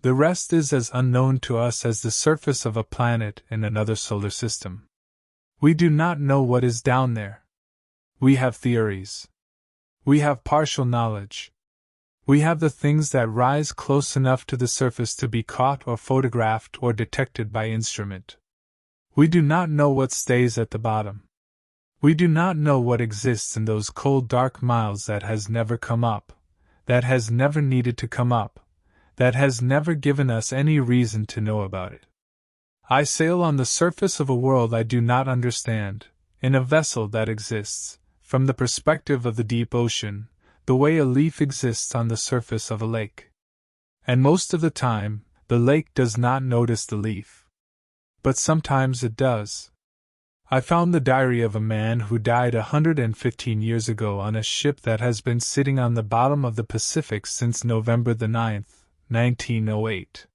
The rest is as unknown to us as the surface of a planet in another solar system. We do not know what is down there. We have theories. We have partial knowledge. We have the things that rise close enough to the surface to be caught or photographed or detected by instrument. We do not know what stays at the bottom. We do not know what exists in those cold dark miles that has never come up, that has never needed to come up, that has never given us any reason to know about it. I sail on the surface of a world I do not understand, in a vessel that exists, from the perspective of the deep ocean, the way a leaf exists on the surface of a lake. And most of the time, the lake does not notice the leaf. But sometimes it does. I found the diary of a man who died 115 years ago on a ship that has been sitting on the bottom of the Pacific since November the 9th, 1908.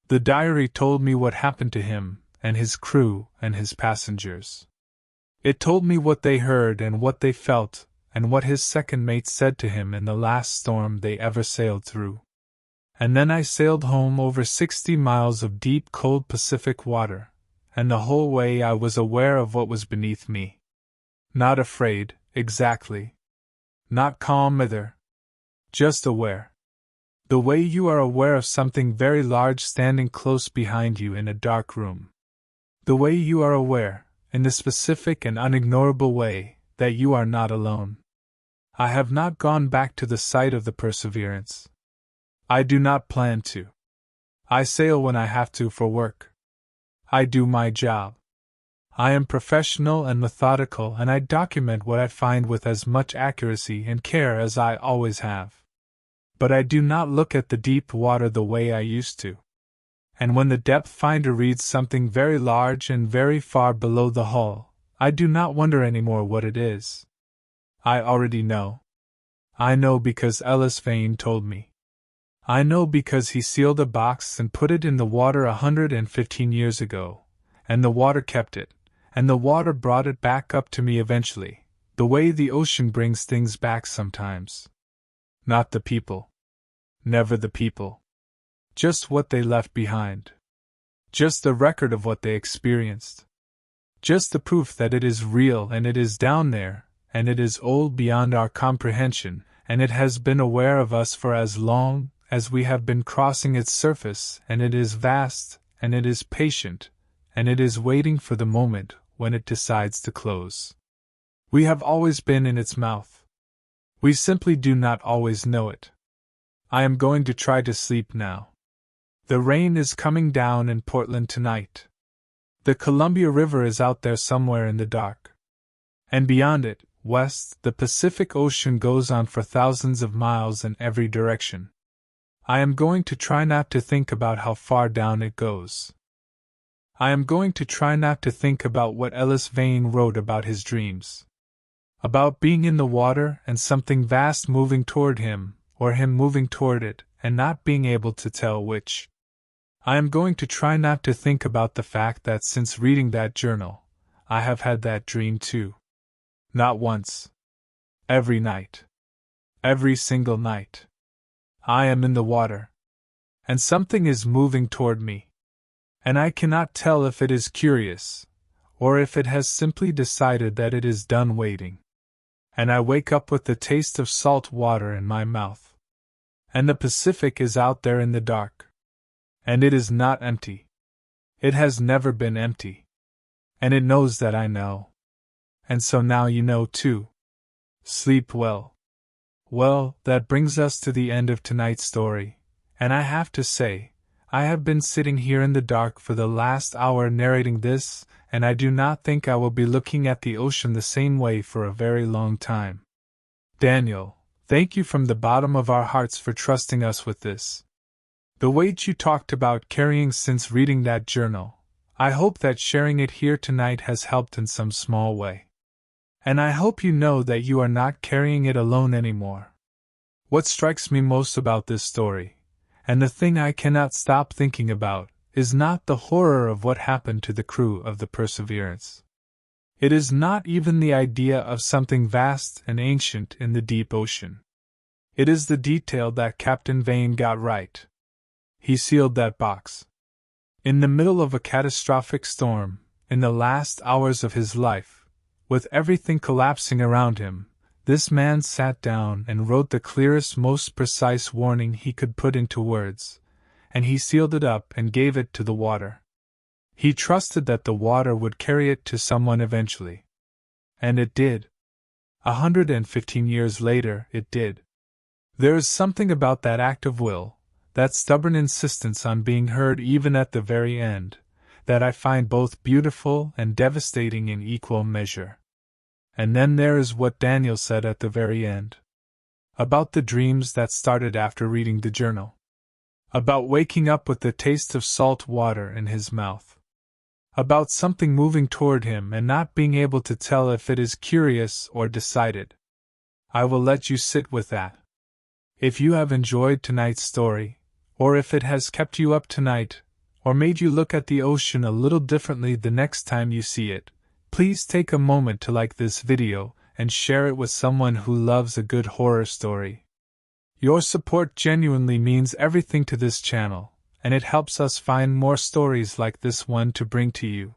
The diary told me what happened to him, and his crew, and his passengers. It told me what they heard and what they felt, and what his second mate said to him in the last storm they ever sailed through. And then I sailed home over 60 miles of deep cold Pacific water, and the whole way I was aware of what was beneath me. Not afraid, exactly. Not calm either. Just aware. The way you are aware of something very large standing close behind you in a dark room. The way you are aware, in the specific and unignorable way, that you are not alone. I have not gone back to the site of the Perseverance. I do not plan to. I sail when I have to for work. I do my job. I am professional and methodical, and I document what I find with as much accuracy and care as I always have. But I do not look at the deep water the way I used to. And when the depth finder reads something very large and very far below the hull, I do not wonder anymore what it is. I already know. I know because Ellis Vane told me. I know because he sealed a box and put it in the water 115 years ago, and the water kept it, and the water brought it back up to me eventually, the way the ocean brings things back sometimes. Not the people. Never the people. Just what they left behind. Just the record of what they experienced. Just the proof that it is real and it is down there, and it is old beyond our comprehension, and it has been aware of us for as long as we have been crossing its surface, and it is vast, and it is patient, and it is waiting for the moment when it decides to close. We have always been in its mouth. We simply do not always know it. I am going to try to sleep now. The rain is coming down in Portland tonight. The Columbia River is out there somewhere in the dark. And beyond it, west, the Pacific Ocean goes on for thousands of miles in every direction. I am going to try not to think about how far down it goes. I am going to try not to think about what Ellis Vane wrote about his dreams. About being in the water and something vast moving toward him, or him moving toward it, and not being able to tell which. I am going to try not to think about the fact that since reading that journal, I have had that dream too. Not once. Every night. Every single night. I am in the water. And something is moving toward me. And I cannot tell if it is curious, or if it has simply decided that it is done waiting. And I wake up with the taste of salt water in my mouth. And the Pacific is out there in the dark. And it is not empty. It has never been empty. And it knows that I know. And so now you know too. Sleep well. Well, that brings us to the end of tonight's story, and I have to say, I have been sitting here in the dark for the last hour narrating this, and I do not think I will be looking at the ocean the same way for a very long time. Daniel, thank you from the bottom of our hearts for trusting us with this. The weight you talked about carrying since reading that journal, I hope that sharing it here tonight has helped in some small way. And I hope you know that you are not carrying it alone anymore. What strikes me most about this story, and the thing I cannot stop thinking about, is not the horror of what happened to the crew of the Perseverance. It is not even the idea of something vast and ancient in the deep ocean. It is the detail that Captain Vane got right. He sealed that box. In the middle of a catastrophic storm, in the last hours of his life, with everything collapsing around him, this man sat down and wrote the clearest, most precise warning he could put into words, and he sealed it up and gave it to the water. He trusted that the water would carry it to someone eventually. And it did. 115 years later, it did. There is something about that act of will, that stubborn insistence on being heard even at the very end, that I find both beautiful and devastating in equal measure. And then there is what Daniel said at the very end. About the dreams that started after reading the journal. About waking up with the taste of salt water in his mouth. About something moving toward him and not being able to tell if it is curious or decided. I will let you sit with that. If you have enjoyed tonight's story, or if it has kept you up tonight, or made you look at the ocean a little differently the next time you see it, please take a moment to like this video and share it with someone who loves a good horror story. Your support genuinely means everything to this channel, and it helps us find more stories like this one to bring to you.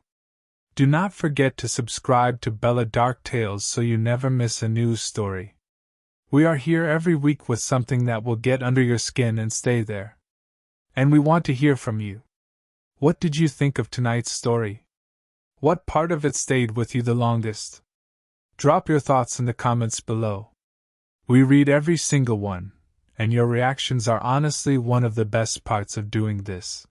Do not forget to subscribe to Bella Dark Tales so you never miss a new story. We are here every week with something that will get under your skin and stay there. And we want to hear from you. What did you think of tonight's story? What part of it stayed with you the longest? Drop your thoughts in the comments below. We read every single one, and your reactions are honestly one of the best parts of doing this.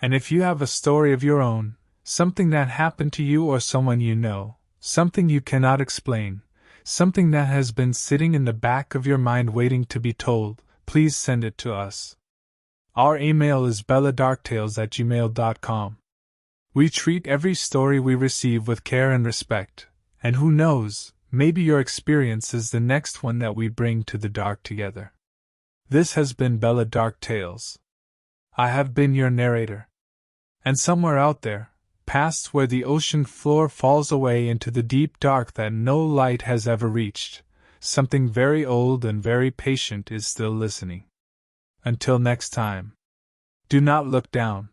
And if you have a story of your own, something that happened to you or someone you know, something you cannot explain, something that has been sitting in the back of your mind waiting to be told, please send it to us. Our email is belladarktales@gmail.com. We treat every story we receive with care and respect, and who knows, maybe your experience is the next one that we bring to the dark together. This has been Bella Dark Tales. I have been your narrator. And somewhere out there, past where the ocean floor falls away into the deep dark that no light has ever reached, something very old and very patient is still listening. Until next time. Do not look down.